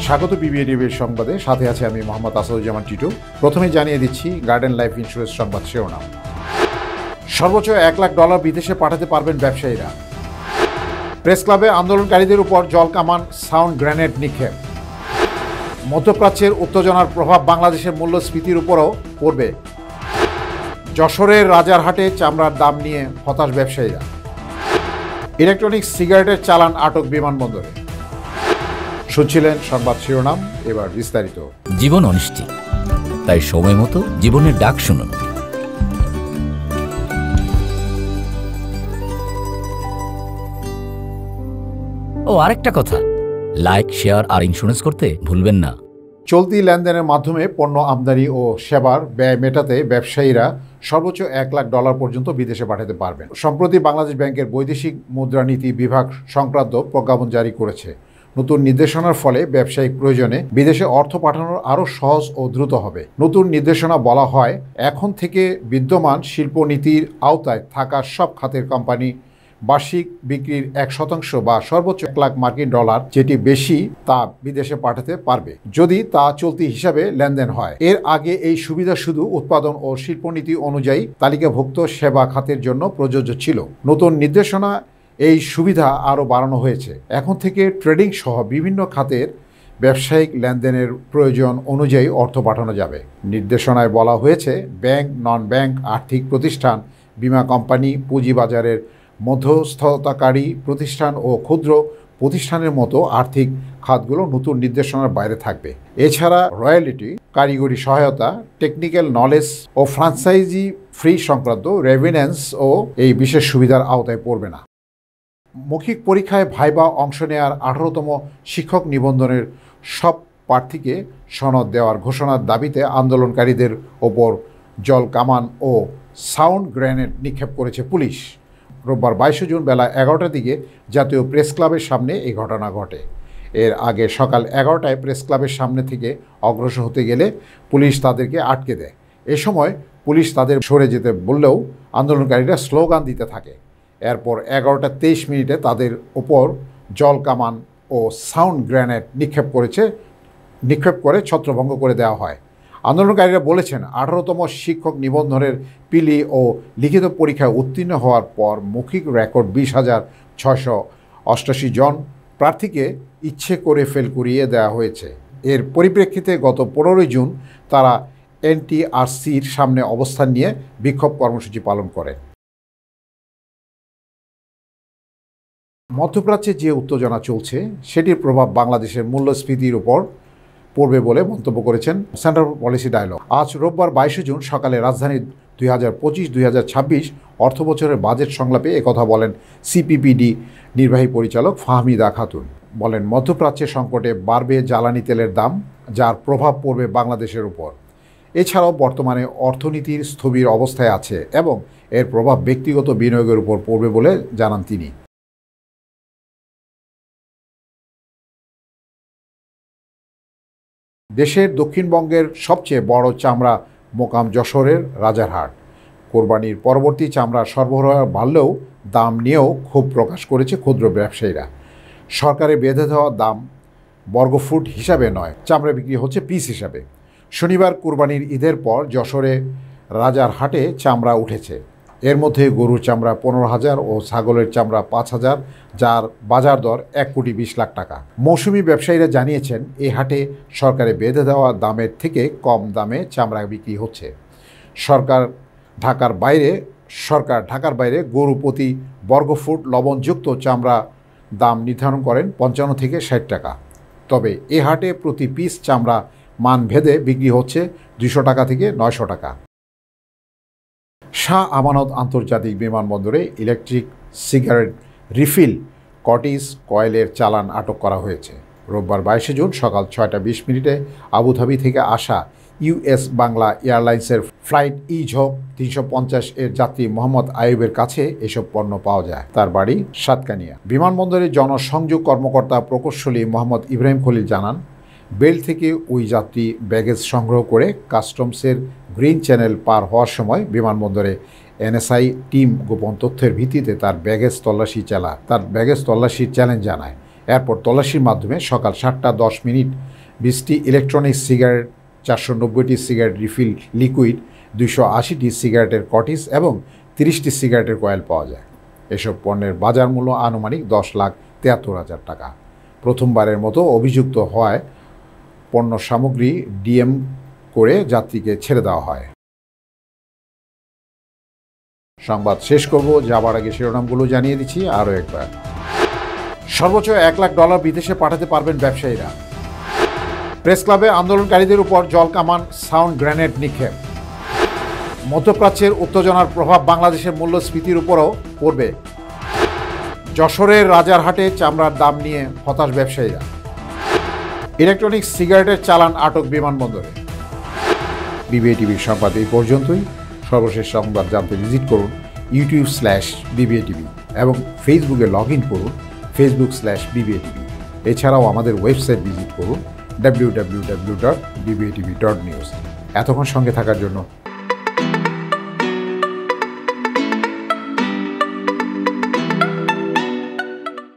স্বাগত বিবিএ সংবাদে, সাথে আছে আমি মোহাম্মদ আসাদুজ্জামান টিটু। প্রথমে জানিয়ে দিচ্ছি গার্ডেন লাইফ ইন্স্যুরেন্স সংবাদ শিরোনাম। সর্বোচ্চ $1 লাখ বিদেশে পাঠাতে পারবেন ব্যবসায়ীরা। প্রেস ক্লাবে আন্দোলনকারীদের উপর জলকামান, সাউন্ড গ্রেনেড নিক্ষেপ। মধ্যপ্রাচ্যের উত্তেজনার প্রভাব বাংলাদেশের মূল্যস্ফীতির উপরও পড়বে। যশোরের রাজারহাটে চামড়ার দাম নিয়ে হতাশ ব্যবসায়ীরা। ইলেকট্রনিক্স সিগারেটের চালান আটক বিমানবন্দরে। শুনছিলেন সংবাদ শিরোনাম, এবার বিস্তারিত। জীবন অনিশ্চিত, তাই সময় মতো জীবনের ডাক শুনুন। ও আরেকটা কথা, লাইক, শেয়ার আর ইন্স্যুরেন্স করতে ভুলবেন না। চলতি লেনদেনের মাধ্যমে পণ্য আমদানি ও সেবার ব্যয় মেটাতে ব্যবসায়ীরা সর্বোচ্চ $1 লাখ পর্যন্ত বিদেশে পাঠাতে পারবেন। সম্প্রতি বাংলাদেশ ব্যাংকের বৈদেশিক মুদ্রানীতি বিভাগ সংক্রান্ত প্রজ্ঞাপন জারি করেছে। নতুন নির্দেশনার ফলে ব্যবসায়িক প্রয়োজনে বিদেশে অর্থ পাঠানোর আরও সহজ ও দ্রুত হবে। নতুন নির্দেশনা বলা হয়, এখন থেকে বিদ্যমান শিল্পনীতির আওতায় থাকা সব খাতের কোম্পানি বার্ষিক বিক্রির 1% বা সর্বোচ্চ $1 লাখ যেটি বেশি তা বিদেশে পাঠাতে পারবে, যদি তা চলতি হিসাবে লেনদেন হয়। এর আগে এই সুবিধা শুধু উৎপাদন ও শিল্পনীতি অনুযায়ী তালিকাভুক্ত সেবা খাতের জন্য প্রযোজ্য ছিল। নতুন নির্দেশনা এই সুবিধা আরও বাড়ানো হয়েছে। এখন থেকে ট্রেডিং সহ বিভিন্ন খাতের ব্যবসায়িক লেনদেনের প্রয়োজন অনুযায়ী অর্থ পাঠানো যাবে। নির্দেশনায় বলা হয়েছে, ব্যাংক, নন ব্যাংক আর্থিক প্রতিষ্ঠান, বীমা কোম্পানি, পুঁজিবাজারের মধ্যস্থতাকারী প্রতিষ্ঠান ও ক্ষুদ্র প্রতিষ্ঠানের মতো আর্থিক খাতগুলো নতুন নির্দেশনার বাইরে থাকবে। এছাড়া রয়্যালিটি, কারিগরি সহায়তা, টেকনিক্যাল নলেজ ও ফ্রাঞ্চাইজি ফ্রি সংক্রান্ত রেভিন্যান্স ও এই বিশেষ সুবিধার আওতায় পড়বে না। মৌখিক পরীক্ষায় ভাইবা অংশ নেওয়ার 18তম শিক্ষক নিবন্ধনের সব প্রার্থীকে সনদ দেওয়ার ঘোষণার দাবিতে আন্দোলনকারীদের ওপর জল কামান ও সাউন্ড গ্রেনেড নিক্ষেপ করেছে পুলিশ। রোববার 22 জুন বেলা 11টার দিকে জাতীয় প্রেস ক্লাবের সামনে এই ঘটনা ঘটে। এর আগে সকাল 11টায় প্রেস ক্লাবের সামনে থেকে অগ্রসর হতে গেলে পুলিশ তাদেরকে আটকে দেয়। এ সময় পুলিশ তাদের সরে যেতে বললেও আন্দোলনকারীরা স্লোগান দিতে থাকে। এরপর 11টা 23 তাদের ওপর জল কামান ও সাউন্ড গ্রেনেড নিক্ষেপ করে ছত্রভঙ্গ করে দেওয়া হয়। আন্দোলনকারীরা বলেছেন, 18তম শিক্ষক নিবন্ধনের পিলি ও লিখিত পরীক্ষায় উত্তীর্ণ হওয়ার পর মৌখিক রেকর্ড 20,688 জন প্রার্থীকে ইচ্ছে করে ফেল করিয়ে দেওয়া হয়েছে। এর পরিপ্রেক্ষিতে গত 15 জুন তারা এনটিআরসির সামনে অবস্থান নিয়ে বিক্ষোভ কর্মসূচি পালন করে। মধ্যপ্রাচ্যে যে উত্তেজনা চলছে সেটির প্রভাব বাংলাদেশের মূল্যস্ফীতির উপর পড়বে বলে মন্তব্য করেছেন সেন্টার ফর পলিসি ডায়ালগ। আজ রোববার 22 জুন সকালে রাজধানীর 2025-2026 অর্থবছরের বাজেট সংলাপে একথা বলেন সিপিপিডি নির্বাহী পরিচালক ফাহমিদা খাতুন। বলেন, মধ্যপ্রাচ্যের সংকটে বাড়বে জ্বালানি তেলের দাম, যার প্রভাব পড়বে বাংলাদেশের উপর। এছাড়াও বর্তমানে অর্থনীতির স্থবির অবস্থায় আছে এবং এর প্রভাব ব্যক্তিগত বিনিয়োগের উপর পড়বে বলে জানান তিনি। দেশের দক্ষিণবঙ্গের সবচেয়ে বড় চামড়া মোকাম যশোরের রাজারহাট। কোরবানির পরবর্তী চামড়া সরবরাহ বাড়লেও দাম নিয়েও ক্ষোভ প্রকাশ করেছে ক্ষুদ্র ব্যবসায়ীরা। সরকারের বেঁধে দেওয়া দাম বর্গফুট হিসাবে নয়, চামড়া বিক্রি হচ্ছে পিস হিসাবে। শনিবার কোরবানির ঈদের পর যশোরে রাজারহাটে চামড়া উঠেছে। এর মধ্যে গরুর চামড়া 15,000 ও ছাগলের চামড়া 5,000, যার বাজার দর $1,20,00,000। মৌসুমি ব্যবসায়ীরা জানিয়েছেন, এই হাটে সরকারে বেঁধে দেওয়া দামের থেকে কম দামে চামড়া বিক্রি হচ্ছে। সরকার ঢাকার বাইরে গরু প্রতি বর্গফুট লবণযুক্ত চামড়া দাম নির্ধারণ করেন 55 থেকে 60 টাকা। তবে এ হাটে প্রতি পিস চামড়া মান ভেদে বিক্রি হচ্ছে 200 টাকা থেকে 900 টাকা। শাহ আমানত আন্তর্জাতিক বিমানবন্দরে ইলেকট্রিক সিগারেট রিফিল কটিস কয়েলের চালান আটক করা হয়েছে। রোববার 22 জুন সকাল 6টা 20 আবুধাবি থেকে আসা ইউএস বাংলা এয়ারলাইন্সের ফ্লাইট ইঝপ 350 এর যাত্রী মোহাম্মদ আইয়ুবের কাছে এসব পণ্য পাওয়া যায়। তার বাড়ি সাতকানিয়া। বিমানবন্দরের জনসংযোগ কর্মকর্তা প্রকৌশলী মোহাম্মদ ইব্রাহিম খলিল জানান, বেল্ট থেকে ওই যাত্রী ব্যাগেজ সংগ্রহ করে কাস্টমসের গ্রিন চ্যানেল পার হওয়ার সময় বিমানবন্দরে এনএসআই টিম গোপন তথ্যের ভিত্তিতে তার ব্যাগেজ তল্লাশির চ্যালেঞ্জ জানায়। এরপর তল্লাশির মাধ্যমে সকাল 7টা 10 20টি ইলেকট্রনিক সিগারেট, 490টি সিগারেট রিফিল লিকুইড, 280টি সিগারেটের কটিস এবং 30টি সিগারেটের কয়েল পাওয়া যায়। এসব পণ্যের বাজার মূল্য আনুমানিক 10,73,000 টাকা। প্রথমবারের মতো অভিযুক্ত হওয়ায় পণ্য সামগ্রী ডিএম করে যাত্রীকে ছেড়ে দেওয়া হয়। সংবাদ শেষ করব, যাবার আগে শিরোনামগুলো জানিয়ে দিচ্ছি আরও একবার। সর্বোচ্চ $1,00,000 বিদেশে পাঠাতে পারবেন ব্যবসায়ীরা। প্রেস ক্লাবে আন্দোলনকারীদের উপর জলকামান, সাউন্ড গ্রেনেড নিক্ষেপ। মধ্যপ্রাচ্যের উত্তেজনার প্রভাব বাংলাদেশের মূল্যস্ফীতির উপরও পড়বে। যশোরের রাজারহাটে চামড়ার দাম নিয়ে হতাশ ব্যবসায়ীরা। ইলেকট্রনিক সিগারেটের চালান আটক বিমানবন্দরে। বিবিএ টিভির সংবাদ এই পর্যন্তই। সর্বশেষ সংবাদ জানতে ভিজিট করুন YouTube/BBA TV এবং ফেসবুকে লগ ইন করুন Facebook/BBA TV। এছাড়াও আমাদের ওয়েবসাইট ভিজিট করুন www.bbtv.news। এতক্ষণ সঙ্গে থাকার জন্য